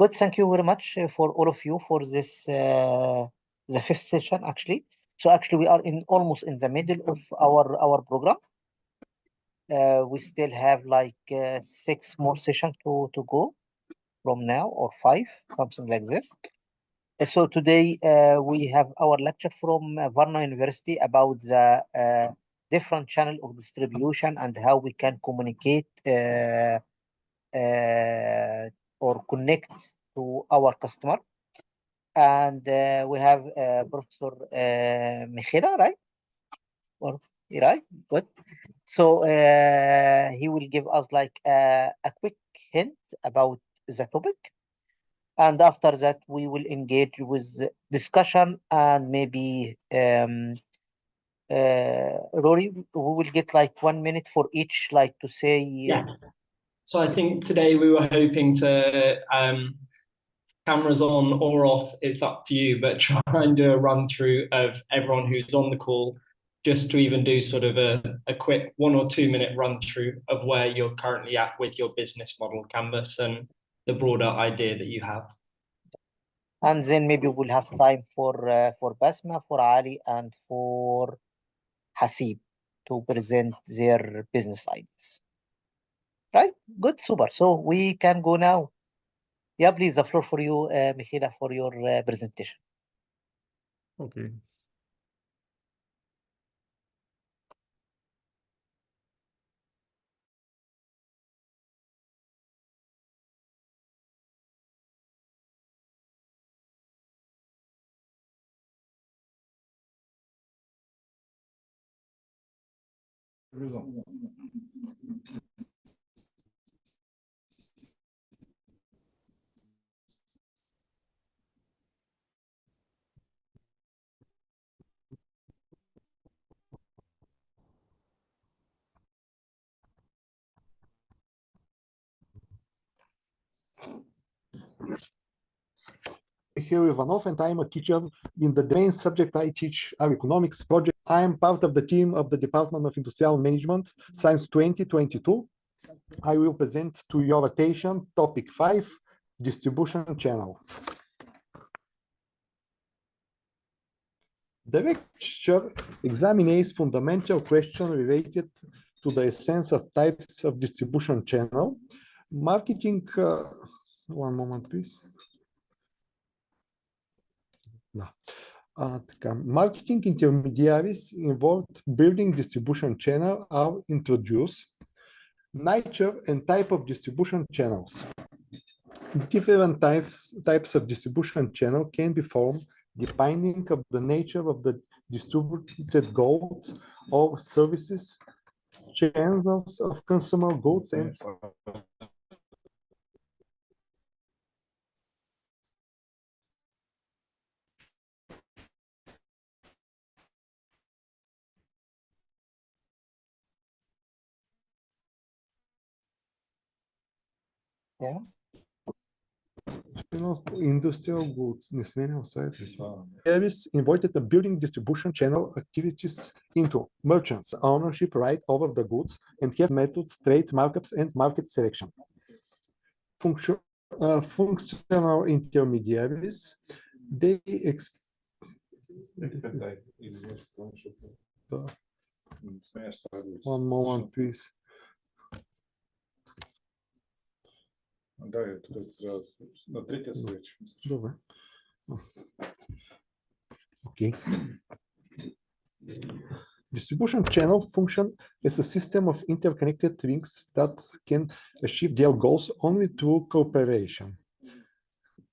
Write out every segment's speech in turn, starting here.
Good. Thank you very much for all of you for this, the fifth session actually. So actually we are almost in the middle of our program. We still have like 6 more sessions to go from now, or 5, something like this. So today we have our lecture from Varna University about the different channel of distribution and how we can communicate or connect to our customer. And we have Professor Michela, right? Or right? Good. So he will give us like a quick hint about the topic. And after that, we will engage with the discussion, and maybe Rory, we will get like 1 minute for each, like to say. Yeah. So I think today we were hoping to cameras on or off, it's up to you, but try and do a run through of everyone who's on the call, just to even do sort of a quick 1 or 2 minute run through of where you're currently at with your business model canvas and the broader idea that you have. And then maybe we'll have time for Basma, for Ali, and for Hasib to present their business ideas. Right? Good, super. So we can go now. Yeah, please, the floor for you, Michela, for your presentation. Okay. Michael Ivanov, and I'm a teacher in the main subject I teach are economics project. I am part of the team of the Department of Industrial Management, Science 2022. I will present to your attention topic 5, distribution channel. The lecture examines fundamental questions related to the essence of types of distribution channel. Marketing, one moment please. Marketing intermediaries involved building distribution channel are introduced. Nature and type of distribution channels. Different types of distribution channel can be formed depending on the nature of the distributed goods or services, channels of consumer goods and Yeah. Industrial goods. Service invited the building distribution channel activities into merchants' ownership right over the goods and have methods, trade markups, and market selection. Functional intermediaries, they one moment, please. Okay. Distribution channel function is a system of interconnected links that can achieve their goals only through cooperation.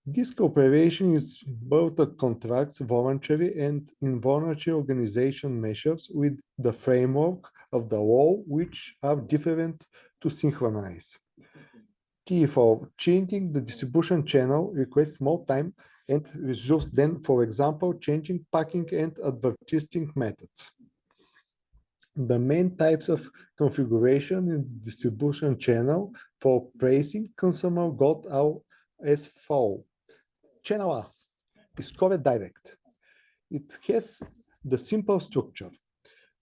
This cooperation is both a contracts, voluntary and involuntary organization measures with the framework of the law, which are different to synchronize. Key for changing the distribution channel requires more time and resources than, for example, changing packing and advertising methods. The main types of configuration in the distribution channel for pricing consumer goods are as follows. Channel A is called direct. It has the simple structure.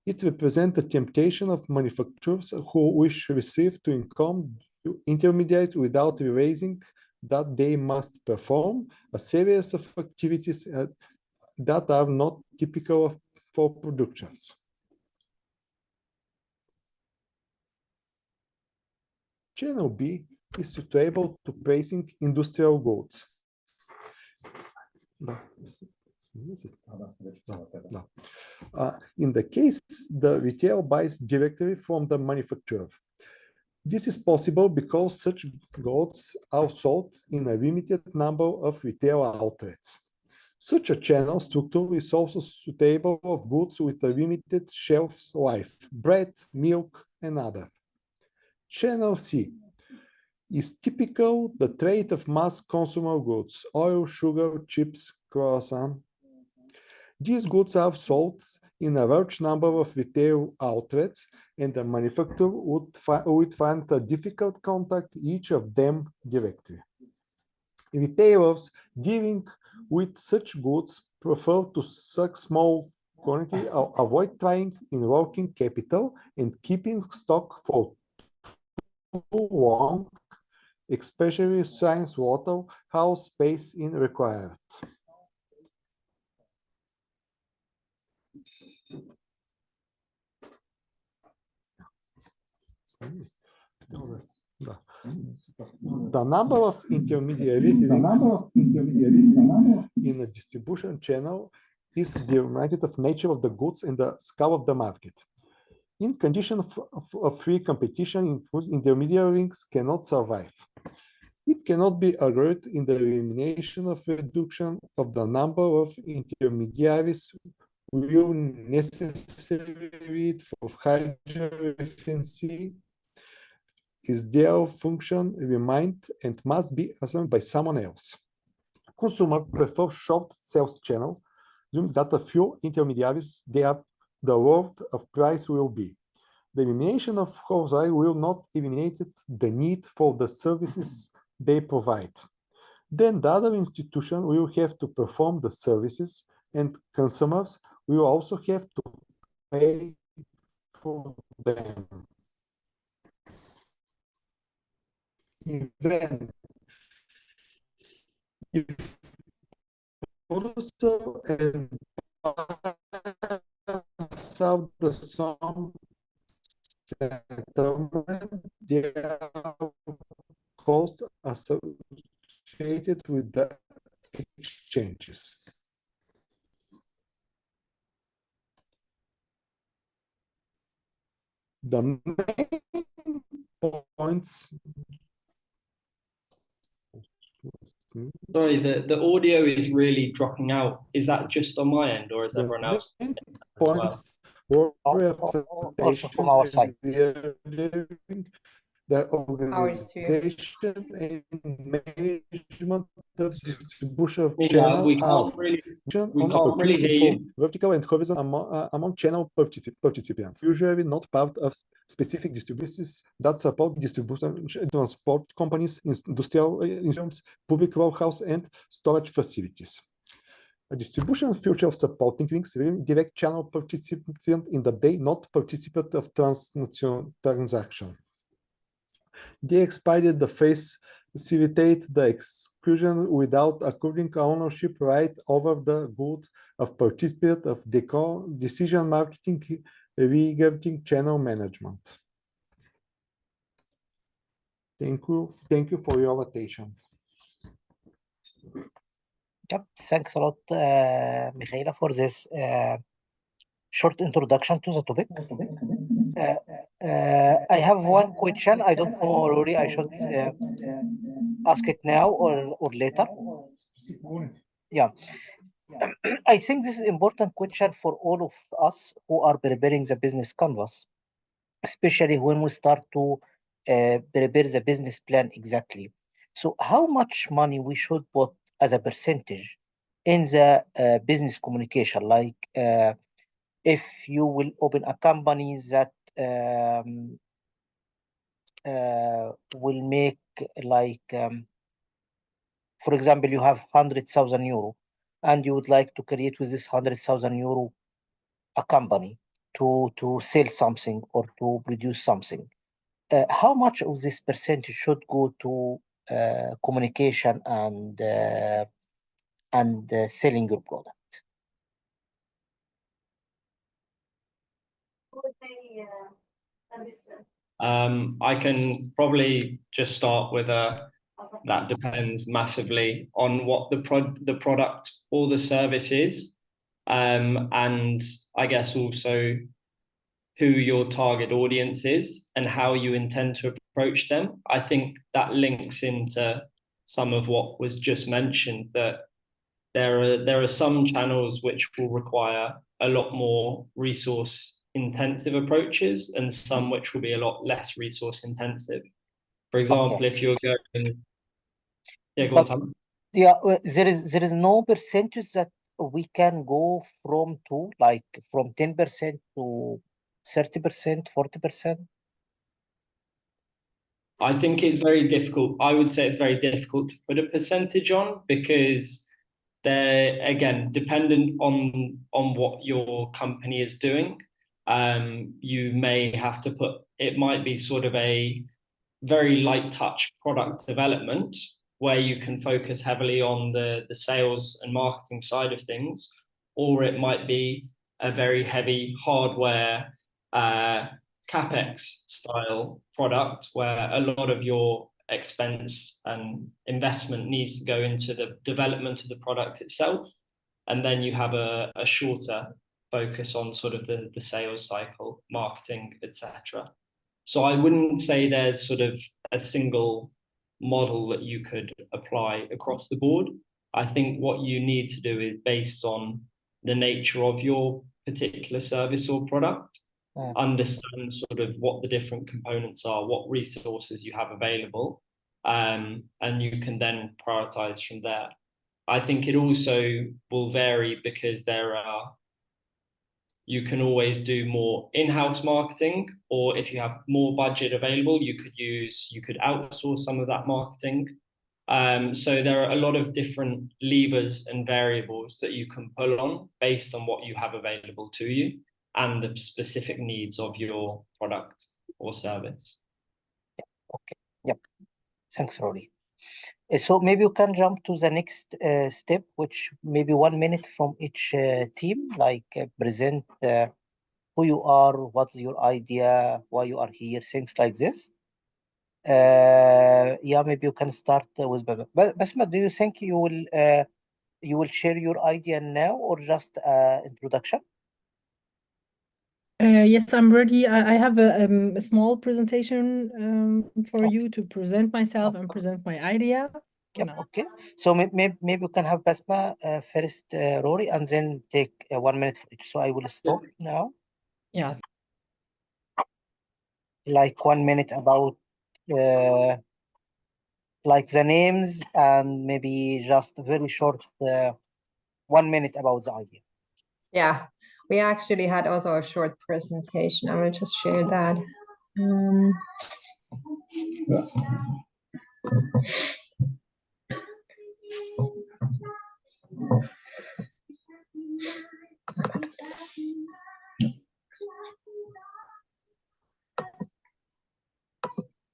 It represents the temptation of manufacturers who wish to receive to income intermediate without erasing that they must perform a series of activities that are not typical for productions. Channel B is suitable to placing industrial goods. In the case, the retail buys directly from the manufacturer. This is possible because such goods are sold in a limited number of retail outlets. Such a channel structure is also suitable of goods with a limited shelf life, bread, milk, and other. Channel C is typical the trade of mass consumer goods, oil, sugar, chips, croissant. These goods are sold in a large number of retail outlets, and the manufacturer would find a difficult contact each of them directly. Retailers dealing with such goods prefer to suck small quantity, avoid trying in working capital and keeping stock for too long, especially since warehouse space is required. The number of intermediary links in a distribution channel is determined of nature of the goods and the scale of the market. In condition of free competition, intermediary links cannot survive. It cannot be argued in the elimination of reduction of the number of intermediaries will necessarily lead for higher efficiency. Is their function remained and must be assumed by someone else. Consumer prefer short sales channel, assuming that a few intermediaries the world of price will be. The elimination of wholesale will not eliminate the need for the services they provide. Then the other institution will have to perform the services, and consumers will also have to pay for them. Even if also and solve the sum settlement, their costs associated with the exchanges. The main points. Sorry, the audio is really dropping out. Is that just on my end, or is everyone else? Point Also from our side. The organization and management of distribution channel we can't really hear you. Vertical and horizontal among channel participants, usually not part of specific distributors that support distribution transport companies, industrial insurance, public warehouse, and storage facilities. A distribution feature of supporting links direct channel participant in the day, not participant of transnational transaction. They expanded the facilitate the exclusion without accruing ownership right over the goods of participant of decision marketing regarding channel management. Thank you for your attention. Yep, thanks a lot, Michaela, for this short introduction to the topic. I have one question. I don't know, Rory, I should ask it now or later. Yeah. I think this is an important question for all of us who are preparing the business canvas, especially when we start to prepare the business plan exactly. So how much money we should put as a percentage in the business communication? Like if you will open a company that will make like, for example, you have 100,000 euro and you would like to create with this 100,000 euro a company to sell something or to produce something. How much of this percentage should go to communication and selling your product. I can probably just start with that depends massively on what the product or the service is, and I guess also who your target audience is and how you intend to approach them. I think that links into some of what was just mentioned, that there are some channels which will require a lot more resource intensive approaches and some which will be a lot less resource intensive. For example, Okay. if you're going, yeah, go But on, Tom. yeah, there is no percentage that we can go from 10% to 30%, 40%. I think it's very difficult. I would say it's very difficult to put a percentage on, because they're, again, dependent on what your company is doing. You may have to put, it might be sort of a very light touch product development where you can focus heavily on the sales and marketing side of things, or it might be a very heavy hardware capex style product where a lot of your expense and investment needs to go into the development of the product itself, and then you have a shorter focus on sort of the sales cycle, marketing, etc. So I wouldn't say there's sort of a single model that you could apply across the board. I think what you need to do is based on the nature of your particular service or product, understand sort of what the different components are, what resources you have available, and you can then prioritize from there. I think it also will vary because you can always do more in-house marketing, or if you have more budget available, you could outsource some of that marketing. So there are a lot of different levers and variables that you can pull on based on what you have available to you and the specific needs of your product or service. Okay. Yep. Thanks, Rory. So maybe you can jump to the next step, which maybe 1 minute from each team, present who you are, what's your idea, why you are here, things like this. Yeah, maybe you can start with Basma. Basma, do you think you will share your idea now or just introduction? Yes, I'm ready. I have a small presentation for you to present myself and present my idea. Yep, okay. So maybe you can have Basma first, Rory, and then take 1 minute for each. So I will stop now. Yeah. 1 minute about the names, and maybe just very short 1 minute about the idea. Yeah, we actually had also a short presentation. I will just share that.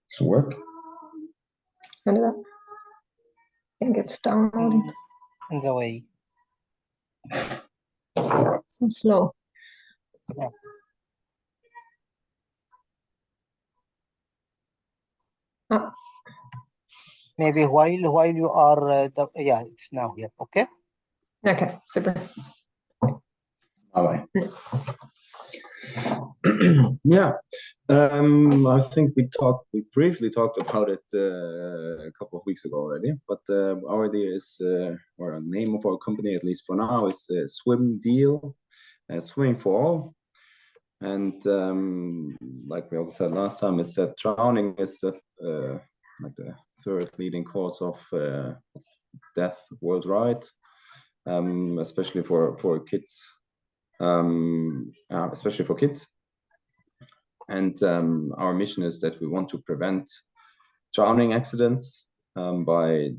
Does it work? I think it's downloading. In the way. So slow. Yeah. Maybe while you are yeah, it's now here. Okay. Okay, super. Bye-bye. Yeah, I think we briefly talked about it a couple of weeks ago already, but our idea is, or the name of our company, at least for now, is Swim Deal, Swimming for All. And like we also said last time, is that drowning is the third leading cause of death worldwide, especially for kids. Especially for kids. And our mission is that we want to prevent drowning accidents by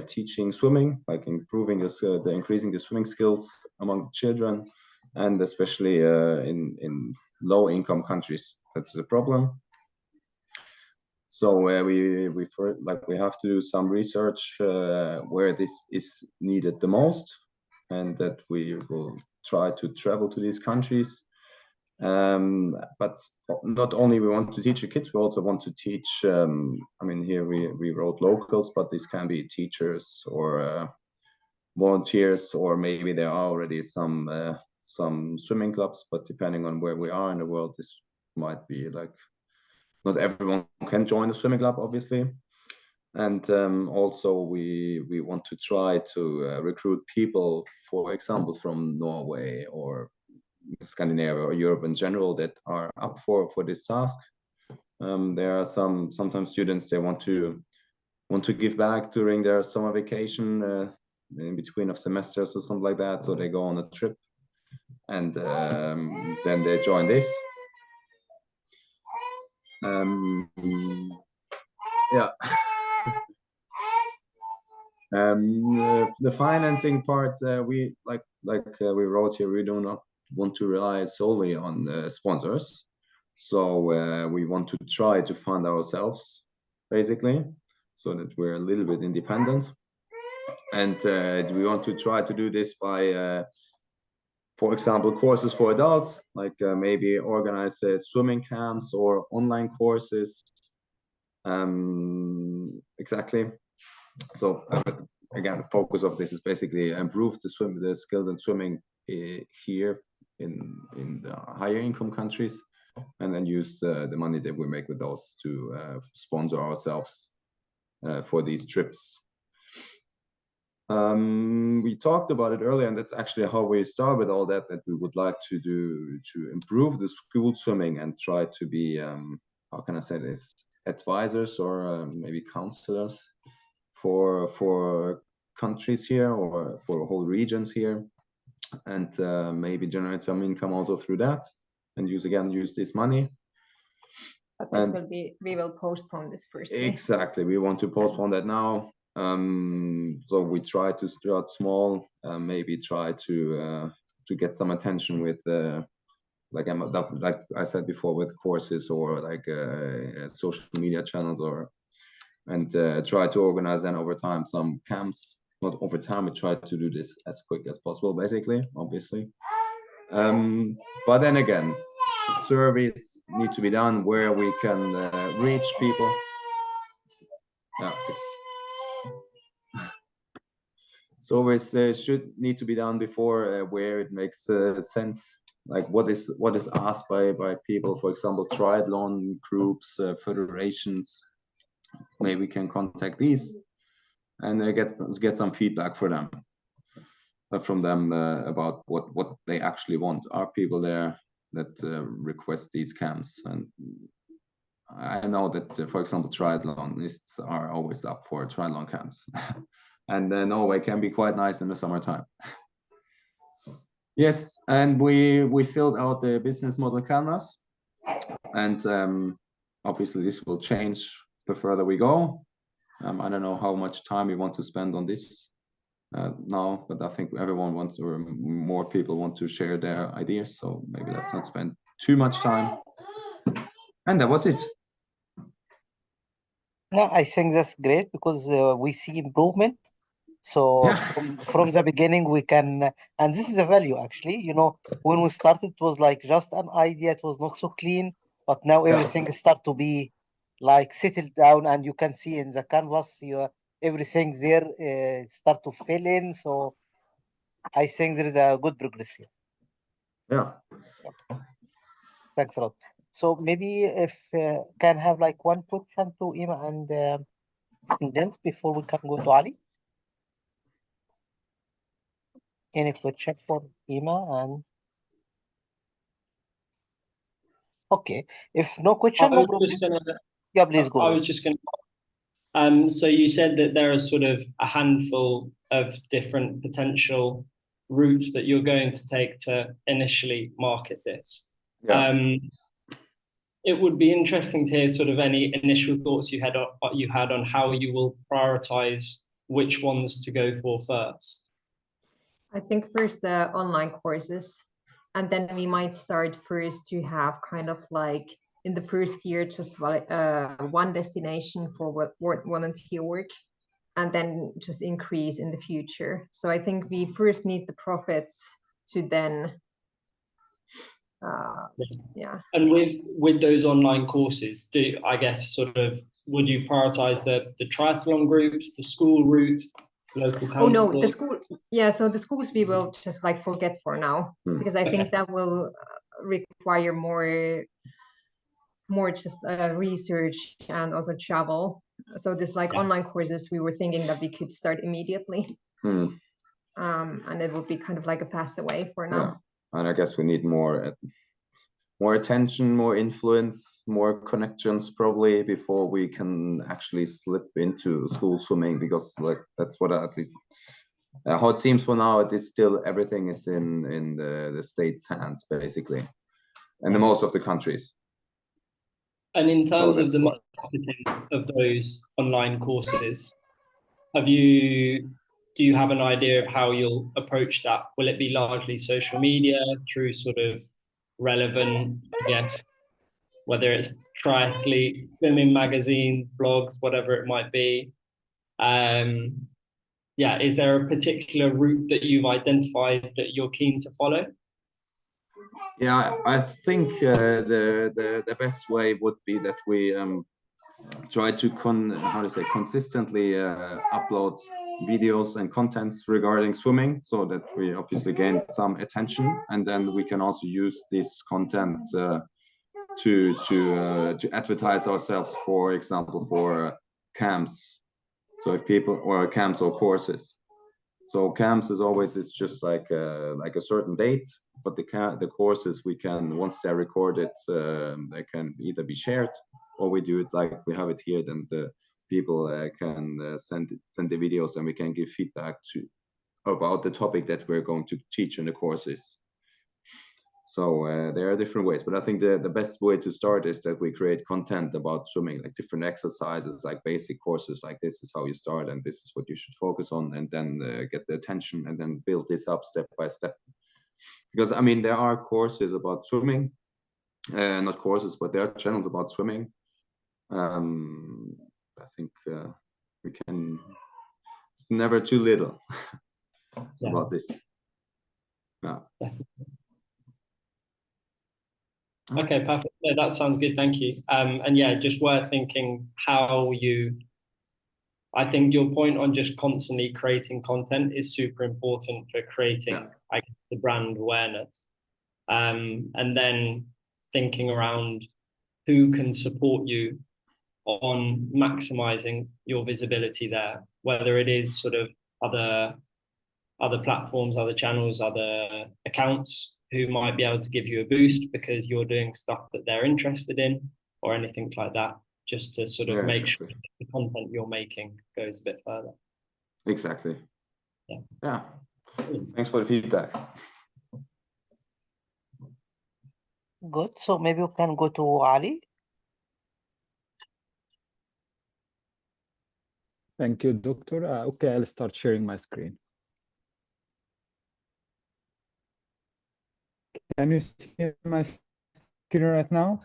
teaching swimming, like increasing the swimming skills among the children, and especially in low-income countries. That's the problem. So we have to do some research where this is needed the most, and that we will try to travel to these countries. But not only we want to teach the kids, we also want to teach. I mean, here we wrote locals, but this can be teachers or volunteers, or maybe there are already some swimming clubs. But depending on where we are in the world, this might be like not everyone can join the swimming club, obviously. And also we want to try to recruit people, for example, from Norway or Scandinavia or Europe in general, that are up for this task. There are sometimes students, they want to give back during their summer vacation, in between of semesters or something like that, so they go on a trip, and then they join this. Yeah. The financing part, we we wrote here, we do not want to rely solely on sponsors. So we want to try to fund ourselves, basically, so that we're a little bit independent. And we want to try to do this by, for example, courses for adults, like maybe organize swimming camps or online courses. Exactly. So again, the focus of this is basically improve the skills in swimming here in the higher income countries, and then use the money that we make with those to sponsor ourselves for these trips. We talked about it earlier, and that's actually how we start with all that we would like to improve the school swimming and try to be, how can I say this, advisors or maybe counselors for countries here or for whole regions here, and maybe generate some income also through that, and use this money. But this will be, we will postpone this first. Exactly, we want to postpone that now. So we try to start small, maybe try to get some attention with like I said before, with courses or like social media channels, and try to organize then over time some camps. Not over time, we try to do this as quick as possible, basically, obviously. But then again, surveys need to be done where we can reach people. Yeah, surveys should need to be done before where it makes sense. Like what is asked by people, for example, triathlon groups, federations. Maybe we can contact these and get some feedback from them about what they actually want. Are people there that request these camps? And I know that, for example, triathlonists are always up for triathlon camps, and Norway can be quite nice in the summertime. Yes, and we filled out the business model canvas, and obviously this will change the further we go. I don't know how much time we want to spend on this now, but I think everyone wants, or more people want to share their ideas, so maybe let's not spend too much time. And that was it. No, I think that's great because we see improvement. So Yeah. from the beginning we can, and this is a value actually. You know, when we started, it was like just an idea. It was not so clean, but now everything start to be like settled down, and you can see in the canvas, everything there start to fill in. So I think there is a good progress here. Yeah. Thanks a lot. So maybe if can have like one question to Ima and Dent before we can go to Ali. Any question for Ima and? Okay, if no question, no problem. Yeah, please go. I was just going to. So you said that there are sort of a handful of different potential routes that you're going to take to initially market this. Yeah. It would be interesting to hear sort of any initial thoughts you had on how you will prioritize which ones to go for first. I think first the online courses, and then we might start first to have kind of like in the first year just one destination for volunteer work, and then just increase in the future. So I think we first need the profits to then, yeah. And with those online courses, I guess would you prioritize the triathlon groups, the school route, local Oh no, the campus? school, yeah, so the schools we will just like forget for now, because I think that will require more just research and also travel. So this like online courses, we were thinking that we could start immediately. And it would be kind of like a faster way for now. Yeah. And I guess we need more attention, more influence, more connections probably before we can actually slip into school swimming, because like that's what at least how it seems for now. It is still everything is in the state's hands basically, and the most of the countries. And in terms of the marketing of those online courses, do you have an idea of how you'll approach that? Will it be largely social media through sort of relevant, I guess, whether it's triathlete, swimming magazines, blogs, whatever it might be? Yeah, is there a particular route that you've identified that you're keen to follow? Yeah, I think the best way would be that we try to consistently upload videos and contents regarding swimming, so that we obviously gain some attention, and then we can also use this content to advertise ourselves, for example, for camps. So if people, or camps or courses. So camps is always, it's just like a certain date, but the courses, we can, once they're recorded, they can either be shared, or we do it like we have it here, then the people can send the videos, and we can give feedback about the topic that we're going to teach in the courses. So there are different ways, but I think the best way to start is that we create content about swimming, like different exercises, like basic courses, like this is how you start, and this is what you should focus on, and then get the attention, and then build this up step by step. Because I mean, there are courses about swimming, not courses, but there are channels about swimming. I think we can, it's never too little about this. Yeah. Okay, perfect. Yeah, that sounds good. Thank you. And yeah, just worth thinking how I think your point on just constantly creating content is super important for creating the brand awareness. And then thinking around who can support you on maximizing your visibility there, whether it is sort of other platforms, other channels, other accounts who might be able to give you a boost because you're doing stuff that they're interested in, or anything like that, just to sort of make sure the content you're making goes a bit further. Exactly. Yeah. Thanks for the feedback. Good. So maybe we can go to Ali. Thank you, Doctor. Okay, I'll start sharing my screen. Can you see my screen right now?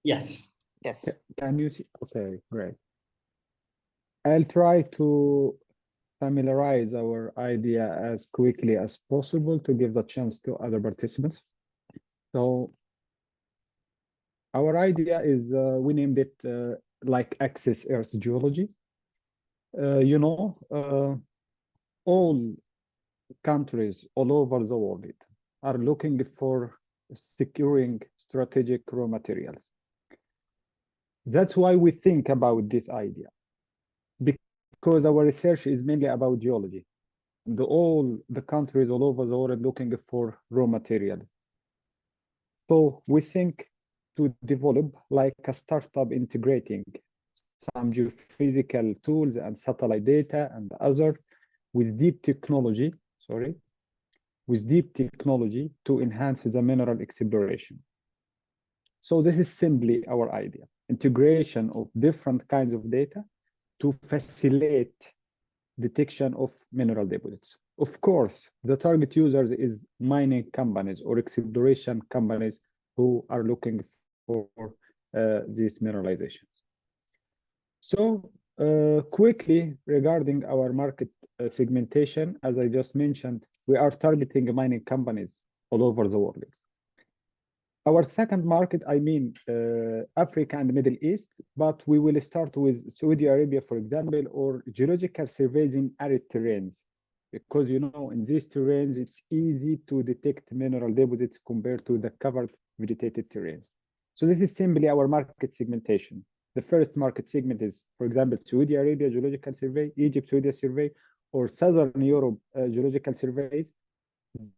Yes. Yes. Can you see? Okay, great. I'll try to familiarize our idea as quickly as possible to give the chance to other participants. So our idea is, we named it like Access Earth Geology. You know, all countries all over the world are looking for securing strategic raw materials. That's why we think about this idea, because our research is mainly about geology. All the countries all over the world looking for raw materials. So we think to develop like a startup integrating some geophysical tools and satellite data and other with deep technology, to enhance the mineral exploration. So this is simply our idea: integration of different kinds of data to facilitate detection of mineral deposits. Of course, the target users is mining companies or exploration companies who are looking for these mineralizations. So quickly regarding our market segmentation, as I just mentioned, we are targeting mining companies all over the world. Our second market, I mean Africa and Middle East, but we will start with Saudi Arabia, for example, or geological surveys in arid terrains. Because, you know, in these terrains, it's easy to detect mineral deposits compared to the covered vegetated terrains. So this is simply our market segmentation. The first market segment is, for example, Saudi Arabia Geological Survey, Egypt Saudi Survey, or Southern Europe Geological Surveys,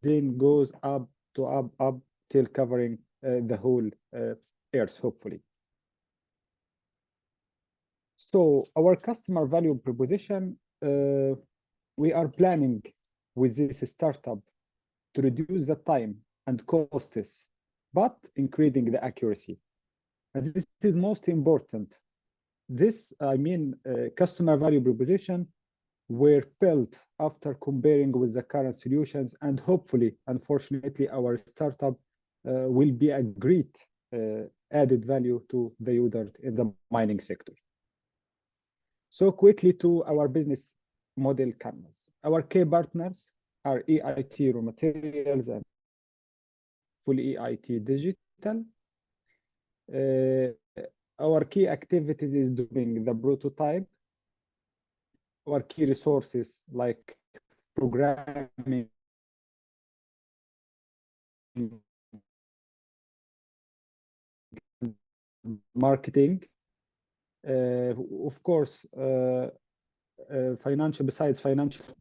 then goes up till covering the whole Earth, hopefully. So our customer value proposition, we are planning with this startup to reduce the time and costs, but increasing the accuracy. And this is most important. This, I mean, customer value proposition were built after comparing with the current solutions, and hopefully, unfortunately, our startup will be a great added value to the user in the mining sector. So quickly to our business model canvas. Our key partners are EIT Raw Materials and full EIT Digital. Our key activities is doing the prototype. Our key resources like programming, marketing, of course, financial, besides financial,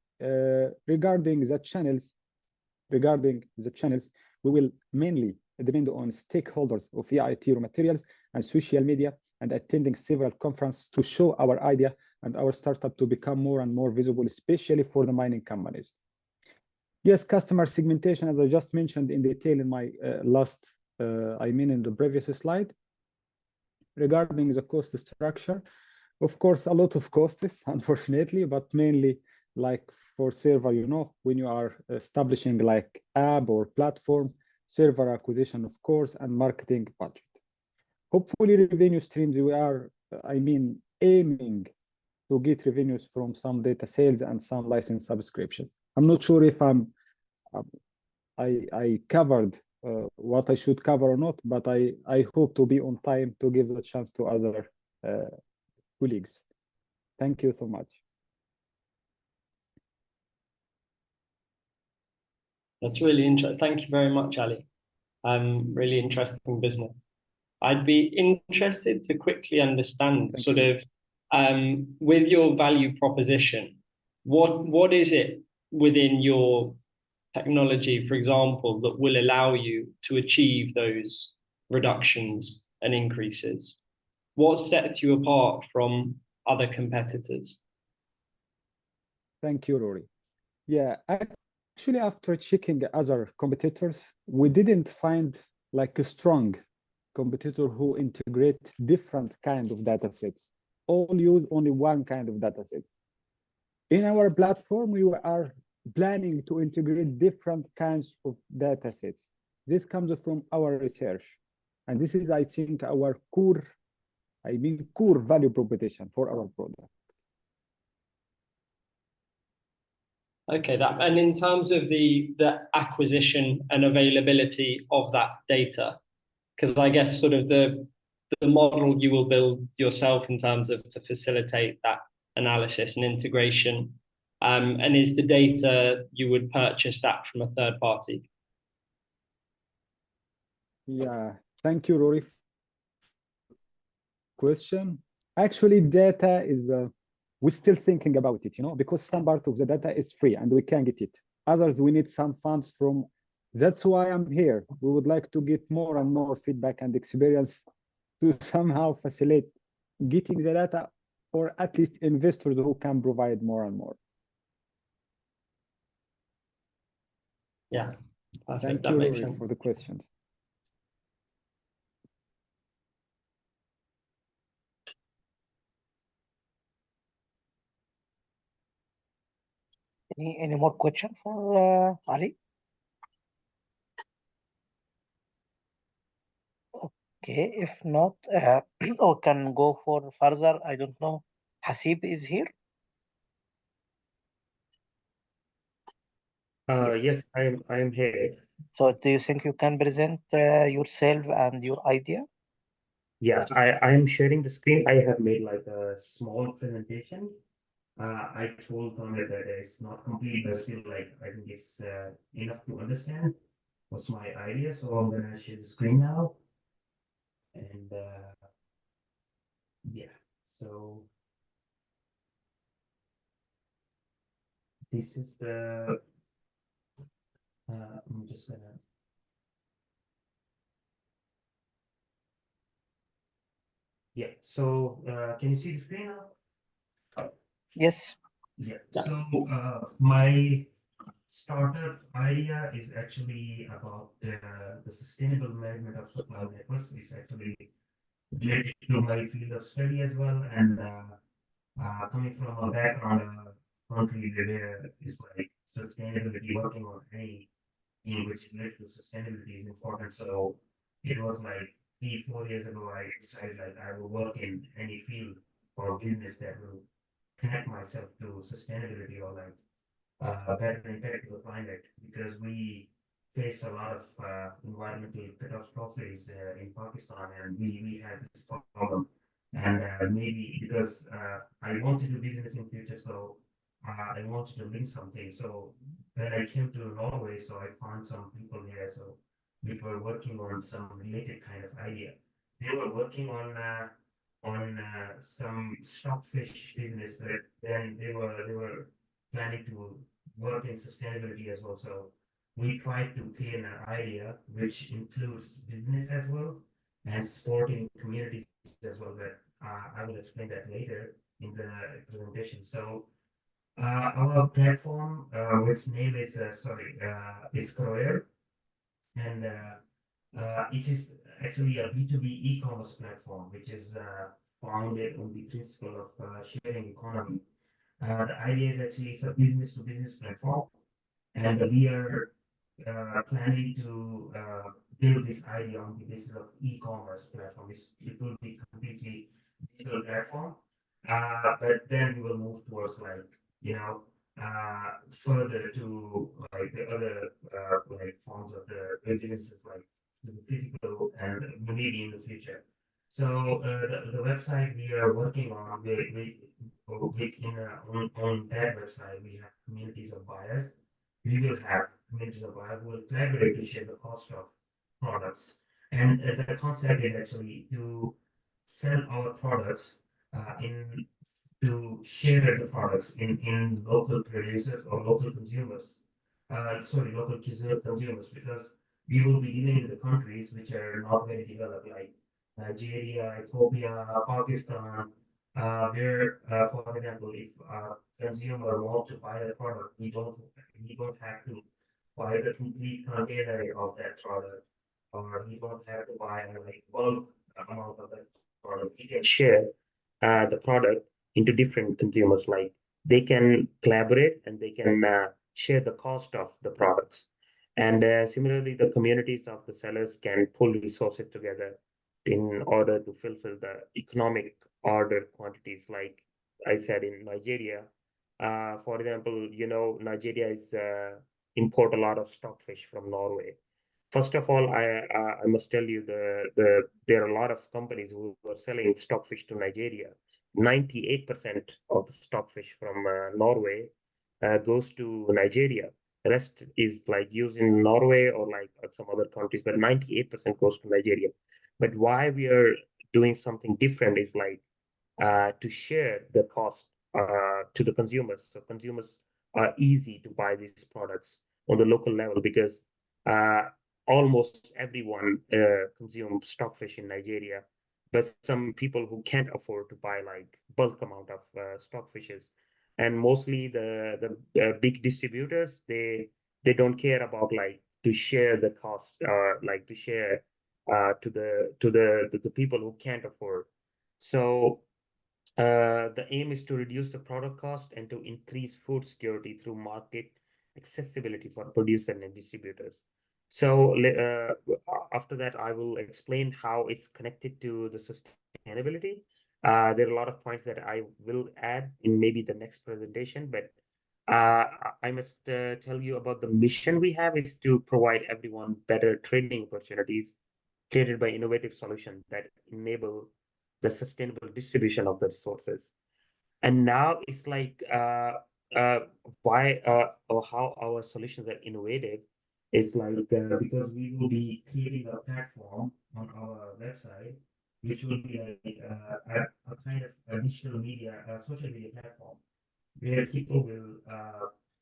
regarding the channels, we will mainly depend on stakeholders of EIT Raw Materials and social media, and attending several conferences to show our idea and our startup to become more and more visible, especially for the mining companies. Yes, customer segmentation, as I just mentioned in detail in my in the previous slide. Regarding the cost structure, of course, a lot of costs, unfortunately, but mainly like for server, you know, when you are establishing like app or platform, server acquisition, of course, and marketing budget. Hopefully revenue streams, we are, aiming to get revenues from some data sales and some license subscription. I'm not sure if I covered what I should cover or not, but I hope to be on time to give the chance to other colleagues. Thank you so much. That's really interesting. Thank you very much, Ali. Really interesting business. I'd be interested to quickly understand with your value proposition, what is it within your technology, for example, that will allow you to achieve those reductions and increases? What sets you apart from other competitors? Thank you, Rory. Yeah, actually, after checking other competitors, we didn't find like a strong competitor who integrate different kind of data sets. All use only one kind of data set. In our platform, we are planning to integrate different kinds of data sets. This comes from our research. And this is, I think, our core value proposition for our product. Okay, and in terms of the acquisition and availability of that data, because I guess sort of the model you will build yourself in terms of to facilitate that analysis and integration, and is the data you would purchase that from a third party? Yeah, thank you, Rory. Question. Actually, data is we're still thinking about it, you know, because some part of the data is free and we can get it. Others, we need some funds from. That's why I'm here. We would like to get more and more feedback and experience to somehow facilitate getting the data, or at least investors who can provide more and more. Yeah, perfect. Thank that you, makes Rory, sense. for the questions. Any more question for Ali? Okay, if not, or can go for further. I don't know. Hasib is here. Yes. Yes, I am here. So do you think you can present yourself and your idea? Yeah, I am sharing the screen. I have made like a small presentation. I told Tommy that it's not complete, but still like I think it's enough to understand what's my idea. So I'm gonna share the screen now. And yeah, so this is the I'm just gonna yeah. So can you see the screen now? Yes. Yeah. So my startup idea is actually about the sustainable management of supply networks. It's actually related to my field of study as well, and coming from a background country where it's like sustainability, working on anything which is related to sustainability is important. So it was like 3-4 years ago I decided like I will work in any field or business that will connect myself to sustainability or like better impact to the climate, because we faced a lot of environmental catastrophes in Pakistan, and we had this problem. And maybe because I want to do business in future, so I wanted to link something. So when I came to Norway, so I found some people here, so we were working on some related kind of idea. They were working on some stockfish business, but then they were planning to work in sustainability as well. So we tried to create an idea which includes business as well and supporting communities as well. But I will explain that later in the presentation. So our platform, which name is is Croyer, and it is actually a B2B e-commerce platform, which is founded on the principle of sharing economy. The idea is actually it's a business to business platform, and we are planning to build this idea on the basis of e-commerce platform. It will be completely digital platform, but then we will move towards like you know further to like the other like forms of the businesses like the physical and maybe in the future. So the website we are working on, on that website we have communities of buyers. We will have communities of buyers who will collaborate to share the cost of products. And the concept is actually to sell our products in to share the products in local producers or local consumers. Local consumers, because we will be dealing with the countries which are not very developed, like Nigeria, Ethiopia, Pakistan, where, for example, if a consumer wants to buy a product, he don't have to buy the complete container of that product, or he don't have to buy like bulk amount of that product. He can share the product into different consumers. Like they can collaborate and they can share the cost of the products. And similarly, the communities of the sellers can pull resources together in order to fulfill the economic order quantities. Like I said, in Nigeria, for example, Nigeria is import a lot of stockfish from Norway. First of all, I must tell you there are a lot of companies who are selling stockfish to Nigeria. 98% of the stockfish from Norway goes to Nigeria. The rest is like used in Norway or like some other countries, but 98% goes to Nigeria. But why we are doing something different is like to share the cost to the consumers. So consumers are easy to buy these products on the local level, because uh, almost everyone consumes stockfish in Nigeria, but some people who can't afford to buy like bulk amount of stockfishes, and mostly the big distributors, they don't care about like to share the cost, like to share to the people who can't afford. So the aim is to reduce the product cost and to increase food security through market accessibility for producers and distributors. So after that, I will explain how it's connected to the sustainability. There are a lot of points that I will add in maybe the next presentation, but I must tell you about the mission we have is to provide everyone better trading opportunities created by innovative solutions that enable the sustainable distribution of the resources. And now it's like why or how our solutions are innovative. It's like because we will be creating a platform on our website, which will be like a kind of a digital media, social media platform, where people will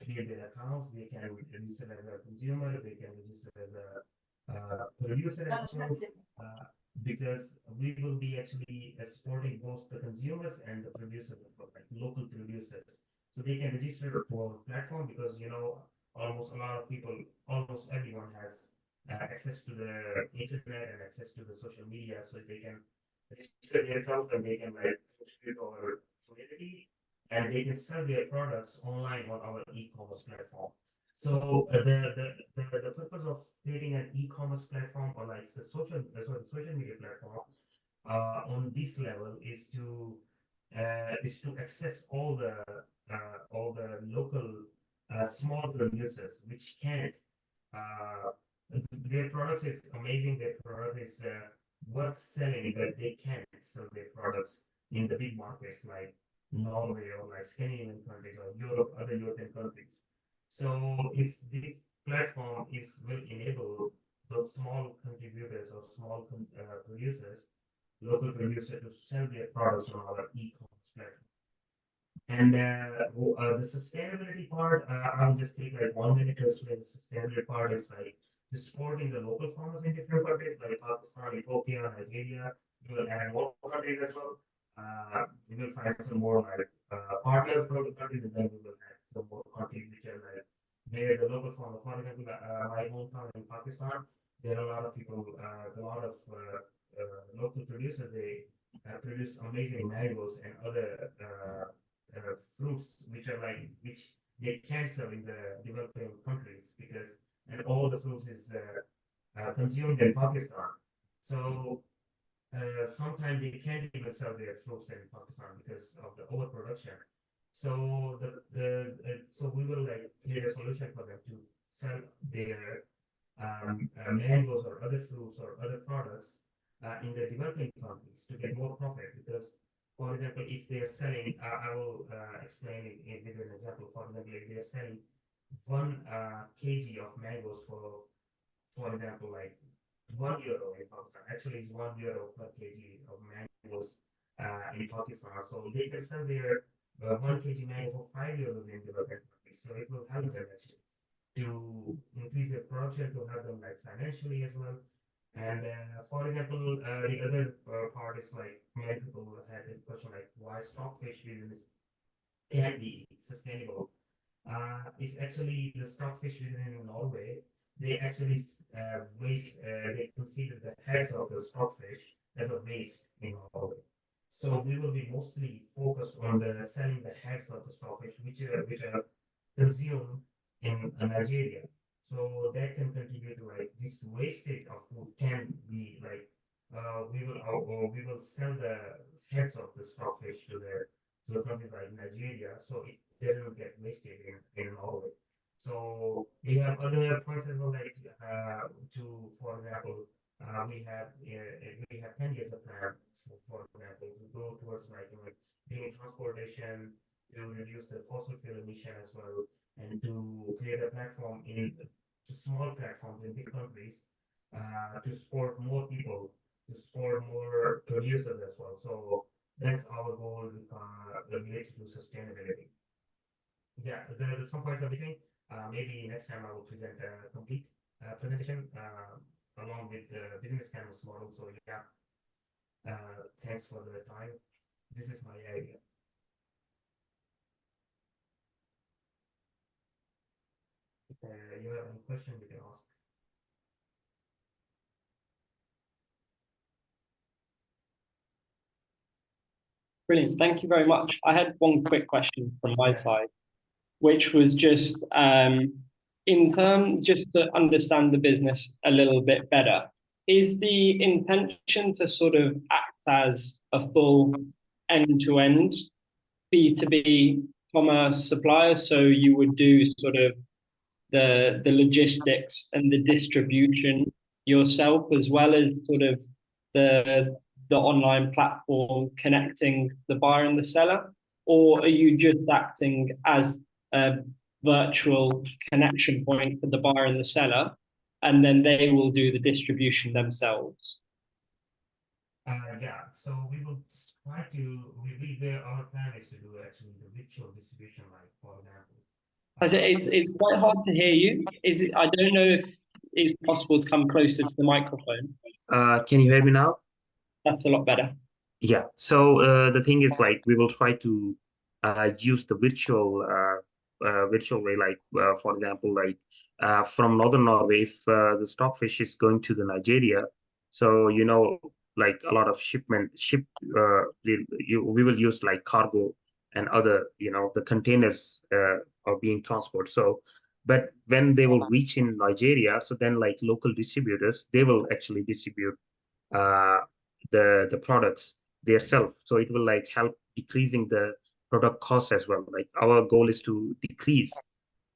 create their accounts. They can register as a consumer, they can register as a producer as well, because we will be actually supporting both the consumers and the producers, like local producers. So they can register for platform because, you know, almost a lot of people, almost everyone has access to the internet and access to the social media, so they can register themselves and they can like contribute our community, and they can sell their products online on our e-commerce platform. So the purpose of creating an e-commerce platform or like the social media platform on this level is to access all the local small producers which can't their products is amazing, their product is worth selling, but they can't sell their products in the big markets like Norway or like Scandinavian countries or Europe, other European countries. So it's this platform will enable those small contributors or small producers, local producers, to sell their products on our e-commerce platform. And the sustainability part, I'll just take like 1 minute to explain. The sustainability part is like supporting the local farmers in different countries like Pakistan, Ethiopia, Nigeria. We will add more countries as well. We will find some more like partner countries, and then we will add some more countries which are like where the local farmer, for example, my hometown in Pakistan, there are a lot of people, a lot of local producers. They produce amazing mangoes and other fruits which are like which they can't sell in the developing countries because and all the fruits is consumed in Pakistan. So sometimes they can't even sell their fruits in Pakistan because of the overproduction. So so we will like create a solution for them to sell their mangoes or other fruits or other products in the developing countries to get more profit. Because, for example, if they are selling, I will explain it with an example. For example, if they are selling 1 kg of mangoes for example, like €1 in Pakistan. Actually, it's €1 per kg of mangoes in Pakistan. So they can sell their 1 kg mango for €5 in developing countries. So it will help them actually to increase their production, to help them like financially as well. And for example, the other part is like many people had the question like why stockfish business can be sustainable. It's actually the stockfish business in Norway. They actually waste. They consider the heads of the stockfish as a waste in Norway. So we will be mostly focused on the selling the heads of the stockfish, which are consumed in Nigeria. So that can contribute to like this wastage of food can be like we will sell the heads of the stockfish to the countries like Nigeria, so it doesn't get wasted in Norway. So we have other points as well, like for example, we have 10 years of plan for example to go towards like doing transportation to reduce the fossil fuel emission as well, and to create a platform to small platforms in different countries to support more people, to support more producers as well. So that's our goal related to sustainability. Yeah, there's some points I'm missing. Maybe next time I will present a complete presentation along with the business canvas model. So yeah, thanks for the time. This is my idea. If you have any question, you can ask. Brilliant. Thank you very much. I had one quick question from my side, which was just in terms, just to understand the business a little bit better, is the intention to sort of act as a full end-to-end B2B commerce supplier? So you would do sort of the logistics and the distribution yourself, as well as sort of the online platform connecting the buyer and the seller? Or are you just acting as a virtual connection point for the buyer and the seller, and then they will do the distribution themselves? Yeah, so we will try to, our plan is to do actually the virtual distribution, like for example. It's quite hard to hear you. I don't know if it's possible to come closer to the microphone. Can you hear me now? That's a lot better. Yeah. So the thing is, like, we will try to use the virtual way, like for example, like from Northern Norway, if the stockfish is going to the Nigeria, so like a lot of we will use like cargo and other, the containers are being transported. So, but when they will reach in Nigeria, so then like local distributors, they will actually distribute the products themselves. So it will like help decreasing the product cost as well. Like our goal is to decrease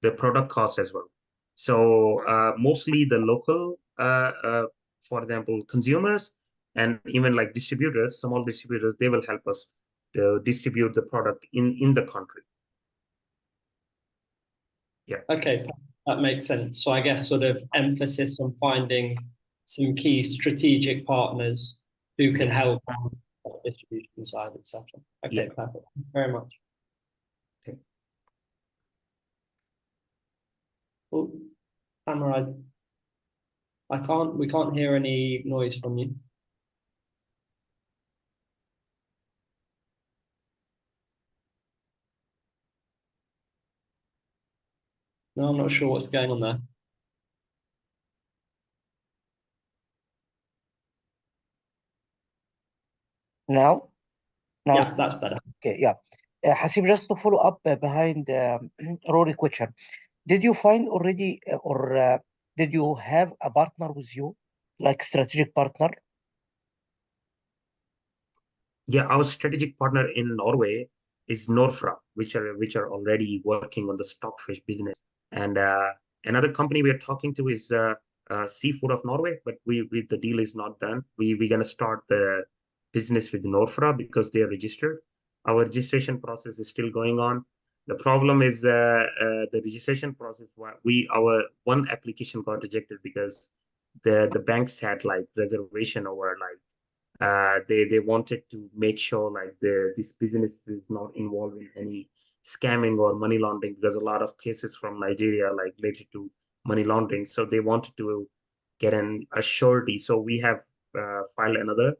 the product cost as well. So mostly the local, for example, consumers and even like distributors, small distributors, they will help us to distribute the product in the country. Yeah. Okay, that makes sense. So I guess sort of emphasis on finding some key strategic partners who can help on the distribution side, etc. Okay, Yeah. perfect. Thank you very much. Okay. Oh, Tamara, we can't hear any noise from you. No, I'm not sure what's going on there. Now? Yeah, that's better. Okay, yeah. Hasib, just to follow up behind Rory question. Did you find already or did you have a partner with you, like strategic partner? Yeah, our strategic partner in Norway is Norfra, which are already working on the stockfish business. And another company we are talking to is Seafood of Norway, but the deal is not done. We're gonna start the business with Norfra because they are registered. Our registration process is still going on. The problem is the registration process. Our one application got rejected because the banks had like reservation over like they wanted to make sure like this business is not involved in any scamming or money laundering, because a lot of cases from Nigeria like related to money laundering. So they wanted to get a surety. So we have filed another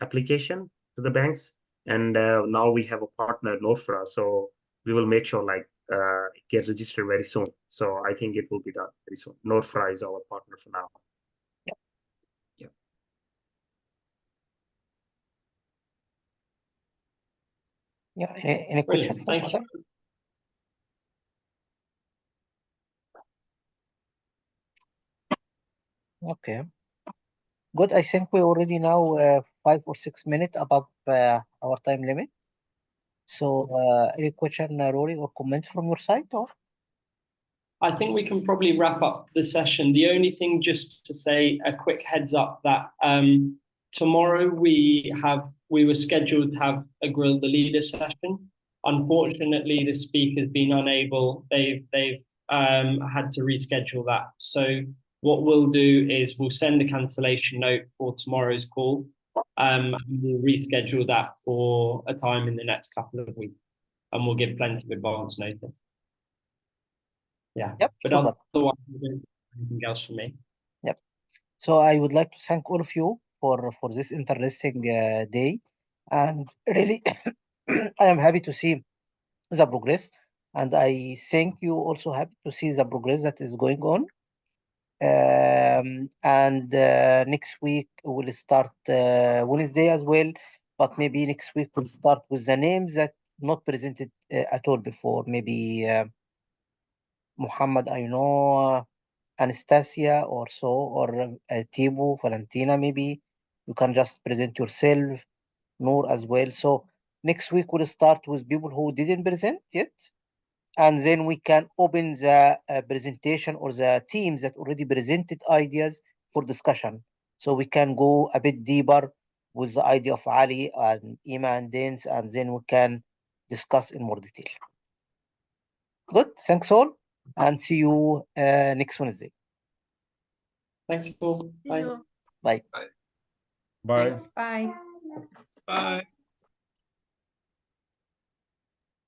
application to the banks, and now we have a partner, Norfra. So we will make sure like get registered very soon. So I think it will be done very soon. Norfra is our partner for now. Yeah, any question Brilliant. from Thank other? you. Okay. Good. I think we already now 5 or 6 minutes above our time limit. So any question, Rory, or comments from your side? Or? I think we can probably wrap up the session. The only thing, just to say a quick heads up, that tomorrow we were scheduled to have a Grill the Leader session. Unfortunately, the speaker's been unable. They've had to reschedule that. So what we'll do is we'll send a cancellation note for tomorrow's call. We'll reschedule that for a time in the next couple of weeks, and we'll give plenty of advance notice. Yeah. Yep. But Super. otherwise, anything else from me? Yep. So I would like to thank all of you for this interesting day, and really, I am happy to see the progress, and I think you also happy to see the progress that is going on. And next week we'll start Wednesday as well, but maybe next week we'll start with the names that not presented at all before. Maybe Muhammad, I know Anastasia or so, or Tibu, Valentina, maybe you can just present yourself, Noor as well. So next week we'll start with people who didn't present yet, and then we can open the presentation or the teams that already presented ideas for discussion. So we can go a bit deeper with the idea of Ali and Ima and Dance, and then we can discuss in more detail. Good, thanks all, and see you next Wednesday. Thanks, Paul. Bye. Bye. Bye. Thanks, bye. Bye.